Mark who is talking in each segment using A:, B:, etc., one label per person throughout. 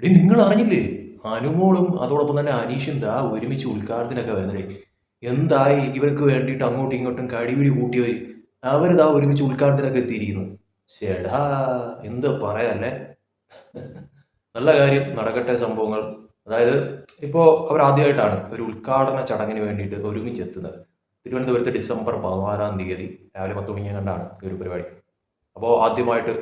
A: എടീ നിങ്ങൾ അറിഞ്ഞില്ലേ? അനുമോളും അതോടൊപ്പം തന്നെ അനീഷും ദാ ഒരുമിച്ച് ഉദ്ഘാടനത്തിനൊക്കെ വരുന്നടേ. എന്തായി ഇവർക്ക് വേണ്ടിയിട്ട് അങ്ങോട്ടും ഇങ്ങോട്ടും കടിപിടി കൂട്ടിയവര്. അവര് ദാ ഒരുമിച്ച് ഉദ്ഘാടനത്തിനൊക്കെ എത്തിയിരിക്കുന്നു. ശ്ശെടാ എന്ത് പറയാല്ലേ? നല്ല കാര്യം നടക്കട്ടെ സംഭവങ്ങൾ. അതായത് ഇപ്പോ അവരാദ്യമായിട്ടാണ് ഒരു ഉദ്ഘാടന ചടങ്ങിന് വേണ്ടിയിട്ട് ഒരുമിച്ച് എത്തുന്നത്. തിരുവനന്തപുരത്ത് ഡിസംബർ 16-ാം തീയതി രാവിലെ 10 മണിയെങ്ങാണ്ടാണ് ഈ ഒരു പരിപാടി. അപ്പോൾ ആദ്യമായിട്ട്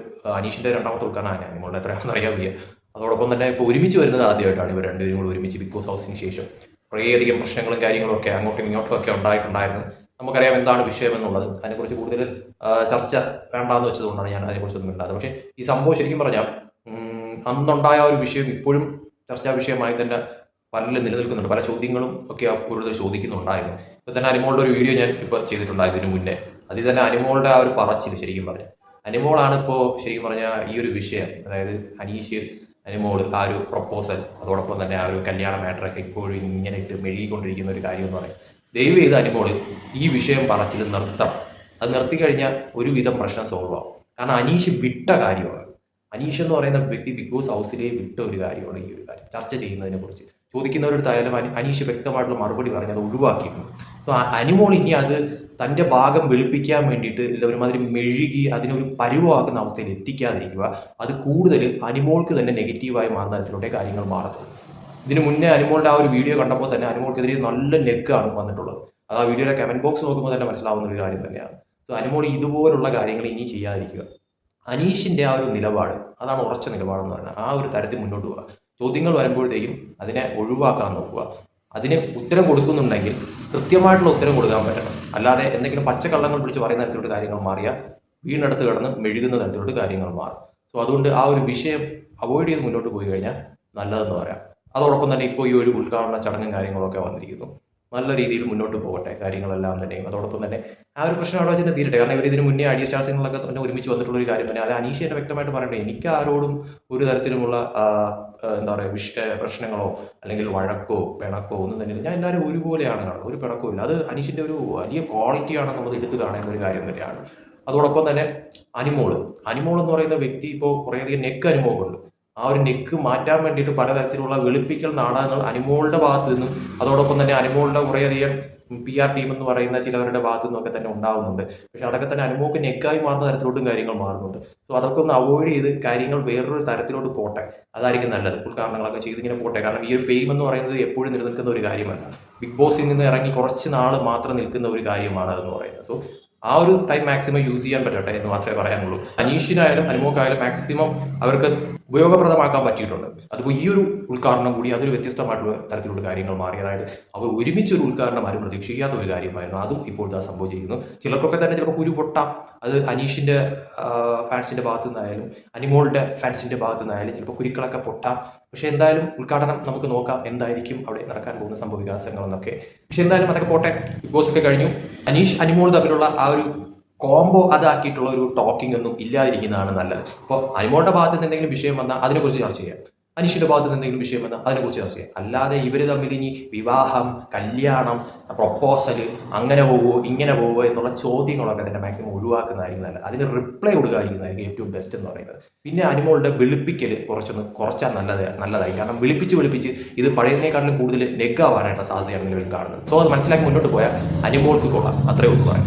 A: അനീഷിന്റെ രണ്ടാമത്തെ ഉദ്ഘാടനമാണ്. അനുമോളുടെ എത്രയാണെന്ന് അറിയാൻ വയ്യ. അതോടൊപ്പം തന്നെ ഇപ്പോൾ ഒരുമിച്ച് വരുന്നത് ആദ്യമായിട്ടാണ് ഇവർ രണ്ടുപേരും കൂടി ഒരുമിച്ച് ബിഗ് ബോസ് ഹൗസിന് ശേഷം. കുറേയധികം പ്രശ്നങ്ങളും കാര്യങ്ങളും ഒക്കെ അങ്ങോട്ടും ഇങ്ങോട്ടും ഒക്കെ ഉണ്ടായിട്ടുണ്ടായിരുന്നു. നമുക്കറിയാം എന്താണ് വിഷയമെന്നുള്ളത്. അതിനെക്കുറിച്ച് കൂടുതൽ ചർച്ച വേണ്ടാന്ന് വെച്ചതുകൊണ്ടാണ് ഞാൻ അതിനെക്കുറിച്ചൊന്നും മിണ്ടാത്തത്. പക്ഷേ ഈ സംഭവം ശരിക്കും പറഞ്ഞാൽ അന്നുണ്ടായ ആ ഒരു വിഷയം ഇപ്പോഴും ചർച്ചാ വിഷയമായി തന്നെ പലരിലും നിലനിൽക്കുന്നുണ്ട്. പല ചോദ്യങ്ങളും ഒക്കെ അപ്പോഴത് ചോദിക്കുന്നുണ്ടായിരുന്നു. ഇപ്പോൾ തന്നെ അനുമോളുടെ ഒരു വീഡിയോ ഞാൻ ഇപ്പോൾ ചെയ്തിട്ടുണ്ടായിരുന്നു ഇതിന് മുന്നേ. അതിൽ തന്നെ അനുമോളുടെ ആ ഒരു പറച്ചിൽ ശരിക്കും പറഞ്ഞാൽ അനിമോളാണ് ഇപ്പോൾ ശരിക്കും പറഞ്ഞാൽ ഈ ഒരു വിഷയം, അതായത് അനീഷ് അനിമോൾ ആ ഒരു പ്രപ്പോസൽ, അതോടൊപ്പം തന്നെ ആ ഒരു കല്യാണ മാറ്ററൊക്കെ ഇപ്പോഴും ഇങ്ങനെ ഇട്ട് മെഴുകിക്കൊണ്ടിരിക്കുന്ന ഒരു കാര്യം എന്ന് പറയും. ദയവ് ചെയ്ത് അനിമോൾ ഈ വിഷയം പറച്ചിൽ നിർത്തണം. അത് നിർത്തിക്കഴിഞ്ഞാൽ ഒരുവിധം പ്രശ്നം സോൾവ് ആവും. കാരണം അനീഷ് വിട്ട കാര്യമാണ്. അനീഷ് എന്ന് പറയുന്ന വ്യക്തി ബിഗ് ബോസ് ഹൗസിലെ വിട്ട ഒരു കാര്യമാണ് ഈ ഒരു കാര്യം ചർച്ച ചെയ്യുന്നതിനെ കുറിച്ച്. ചോദിക്കുന്നവരടുത്തായാലും അനീഷ് വ്യക്തമായിട്ടുള്ള മറുപടി പറഞ്ഞ് അത് ഒഴിവാക്കിയിട്ടുണ്ട്. സോ അനിമോൾ ഇനി അത് തൻ്റെ ഭാഗം വെളുപ്പിക്കാൻ വേണ്ടിയിട്ട് ഒരുമാതിരി മെഴുകി അതിനൊരു പരുവമാക്കുന്ന അവസ്ഥയിൽ എത്തിക്കാതിരിക്കുക. അത് കൂടുതൽ അനിമോൾക്ക് തന്നെ നെഗറ്റീവായി മാറുന്ന തരത്തിലൂടെ കാര്യങ്ങൾ മാറത്തുള്ളൂ. ഇതിന് മുന്നേ അനിമോളുടെ ആ ഒരു വീഡിയോ കണ്ടപ്പോൾ തന്നെ അനിമോൾക്കെതിരെ നല്ല നെക്കാണ് വന്നിട്ടുള്ളത്. അത് ആ വീഡിയോയുടെ കമന്റ് ബോക്സ് നോക്കുമ്പോൾ തന്നെ മനസ്സിലാവുന്ന ഒരു കാര്യം തന്നെയാണ്. സോ അനിമോൾ ഇതുപോലുള്ള കാര്യങ്ങൾ ഇനി ചെയ്യാതിരിക്കുക. അനീഷിന്റെ ആ ഒരു നിലപാട്, അതാണ് ഉറച്ച നിലപാടെന്ന് പറഞ്ഞാൽ ആ ഒരു തരത്തിൽ മുന്നോട്ട് പോവുക. ചോദ്യങ്ങൾ വരുമ്പോഴത്തേക്കും അതിനെ ഒഴിവാക്കാൻ നോക്കുക. അതിന് ഉത്തരം കൊടുക്കുന്നുണ്ടെങ്കിൽ കൃത്യമായിട്ടുള്ള ഉത്തരം കൊടുക്കാൻ പറ്റണം. അല്ലാതെ എന്തെങ്കിലും പച്ചക്കള്ളങ്ങൾ പിടിച്ച് പറയുന്ന തരത്തിലോട്ട് കാര്യങ്ങൾ മാറിയാൽ വീടിനടുത്ത് കിടന്ന് മെഴുകുന്ന തരത്തിലോട്ട് കാര്യങ്ങൾ മാറും. സോ അതുകൊണ്ട് ആ ഒരു വിഷയം അവോയ്ഡ് ചെയ്ത് മുന്നോട്ട് പോയി കഴിഞ്ഞാൽ നല്ലതെന്ന് പറയാം. അതോടൊപ്പം തന്നെ ഇപ്പോൾ ഈ ഒരു ഉദ്ഘാടന ചടങ്ങും കാര്യങ്ങളൊക്കെ വന്നിരിക്കുന്നു. നല്ല രീതിയിൽ മുന്നോട്ട് പോകട്ടെ കാര്യങ്ങളെല്ലാം തന്നെയും. അതോടൊപ്പം തന്നെ ആ ഒരു പ്രശ്നം അവിടെ വെച്ച് തീരട്ടെ. കാരണം ഇവർ ഇതിന് മുന്നേ ഐഡിയ സ്റ്റാർസിങ്ങളൊക്കെ തന്നെ ഒരുമിച്ച് വന്നിട്ടുള്ള ഒരു കാര്യം തന്നെ. അത് അനീഷ് തന്നെ വ്യക്തമായിട്ട് പറയട്ടെ, എനിക്ക് ആരോടും ഒരു തരത്തിലുമുള്ള എന്താ പറയുക പ്രശ്നങ്ങളോ അല്ലെങ്കിൽ വഴക്കോ പിണക്കോ ഒന്നും തന്നെ ഞാൻ എല്ലാവരും ഒരുപോലെയാണ് കാണുന്നത്. ഒരു പിണക്കവും ഇല്ല. അത് അനീഷിന്റെ ഒരു വലിയ ക്വാളിറ്റി ആണെന്നുള്ളത് എടുത്ത് കാണേണ്ട ഒരു കാര്യം തന്നെയാണ്. അതോടൊപ്പം തന്നെ അനിമോൾ എന്ന് പറയുന്ന വ്യക്തി ഇപ്പോൾ കുറേയധികം നെക്ക് അനുഭവമുണ്ട്. ആ ഒരു നെക്ക് മാറ്റാൻ വേണ്ടിയിട്ട് പലതരത്തിലുള്ള വെളുപ്പിക്കൽ നാടകങ്ങൾ അനിമോളുടെ ഭാഗത്ത് നിന്നും അതോടൊപ്പം തന്നെ അനിമോളുടെ കുറേയധികം PR ടീം എന്ന് പറയുന്ന ചിലവരുടെ ഭാഗത്തു നിന്നൊക്കെ തന്നെ ഉണ്ടാവുന്നുണ്ട്. പക്ഷെ അതൊക്കെ തന്നെ അനുമോൾക്ക് നെക്കായി മാറുന്ന തരത്തിലോട്ടും കാര്യങ്ങൾ മാറുന്നുണ്ട്. സോ അതൊക്കെ ഒന്ന് അവോയ്ഡ് ചെയ്ത് കാര്യങ്ങൾ വേറൊരു തരത്തിലോട്ട് പോട്ടെ. അതായിരിക്കും നല്ലത്. ഉദ്ഘാടനങ്ങളൊക്കെ ചെയ്ത് ഇങ്ങനെ പോട്ടെ. കാരണം ഈ ഒരു ഫെയിം എന്ന് പറയുന്നത് എപ്പോഴും നിലനിൽക്കുന്ന ഒരു കാര്യമല്ല. ബിഗ് ബോസിൽ നിന്ന് ഇറങ്ങി കുറച്ച് നാൾ മാത്രം നിൽക്കുന്ന ഒരു കാര്യമാണ് അതെന്ന് പറയുന്നത്. സോ ആ ഒരു ടൈം മാക്സിമം യൂസ് ചെയ്യാൻ പറ്റട്ടെ എന്ന് മാത്രമേ പറയാനുള്ളൂ. അനീഷിനായാലും അനുമോക്കായാലും മാക്സിമം അവർക്ക് ഉപയോഗപ്രദമാക്കാൻ പറ്റിയിട്ടുണ്ട്. അതിപ്പോൾ ഈ ഒരു ഉദ്ഘാടനം കൂടി അതൊരു വ്യത്യസ്തമായിട്ടുള്ള തരത്തിലുള്ള കാര്യങ്ങൾ മാറി. അതായത് അവർ ഒരുമിച്ചൊരു ഉദ്ഘാടനം ആരും പ്രതീക്ഷിക്കാത്ത ഒരു കാര്യമായിരുന്നു. അതും ഇപ്പോൾ ഇതാ സംഭവിച്ചിരിക്കുന്നു. ചിലർക്കൊക്കെ തന്നെ ചിലപ്പോൾ കുരു പൊട്ടാം. അത് അനീഷിന്റെ ഫാൻസിന്റെ ഭാഗത്തു നിന്നായാലും അനിമോളുടെ ഫാൻസിന്റെ ഭാഗത്തു നിന്നായാലും ചിലപ്പോൾ കുരുക്കളൊക്കെ പൊട്ടാം. പക്ഷെ എന്തായാലും ഉദ്ഘാടനം നമുക്ക് നോക്കാം എന്തായിരിക്കും അവിടെ നടക്കാൻ പോകുന്ന സംഭവ വികാസങ്ങൾ എന്നൊക്കെ. പക്ഷെ എന്തായാലും അതൊക്കെ പോട്ടെ. ബിഗ് ബോസ് ഒക്കെ കഴിഞ്ഞു. അനീഷ് അനിമോൾ തമ്മിലുള്ള ആ ഒരു കോംബോ അതാക്കിയിട്ടുള്ള ഒരു ടോക്കിംഗ് ഒന്നും ഇല്ലാതിരിക്കുന്നതാണ് നല്ലത്. ഇപ്പോൾ അനിമോളുടെ ഭാഗത്ത് നിന്ന് എന്തെങ്കിലും വിഷയം വന്നാൽ അതിനെക്കുറിച്ച് ചർച്ച ചെയ്യാം. അനീഷിന്റെ ഭാഗത്ത് നിന്ന് എന്തെങ്കിലും വിഷയം വന്നാൽ അതിനെക്കുറിച്ച് ചർച്ച ചെയ്യാം. അല്ലാതെ ഇവർ തമ്മിൽ ഇനി വിവാഹം, കല്യാണം, പ്രൊപ്പോസൽ, അങ്ങനെ പോവോ ഇങ്ങനെ പോവോ എന്നുള്ള ചോദ്യങ്ങളൊക്കെ തന്നെ മാക്സിമം ഒഴിവാക്കുന്നതായിരിക്കും നല്ലത്. അതിന് റിപ്ലൈ കൊടുക്കാതിരിക്കുന്നതായിരിക്കും ഏറ്റവും ബെസ്റ്റ് എന്ന് പറയുന്നത്. പിന്നെ അനിമോളുടെ വെളുപ്പിക്കൽ കുറച്ചാൽ നല്ലതായി. കാരണം വിളിപ്പിച്ച് ഇത് പഴയതിനേക്കാളും കൂടുതൽ നെഗാവാനായിട്ടുള്ള സാധ്യതയാണ് നിലവിൽ കാണുന്നത്. സോ അത് മനസ്സിലാക്കി മുന്നോട്ട് പോയാൽ അനിമോൾക്ക് കൊള്ളാം. അത്രേ ഉള്ളൂ പറയാം.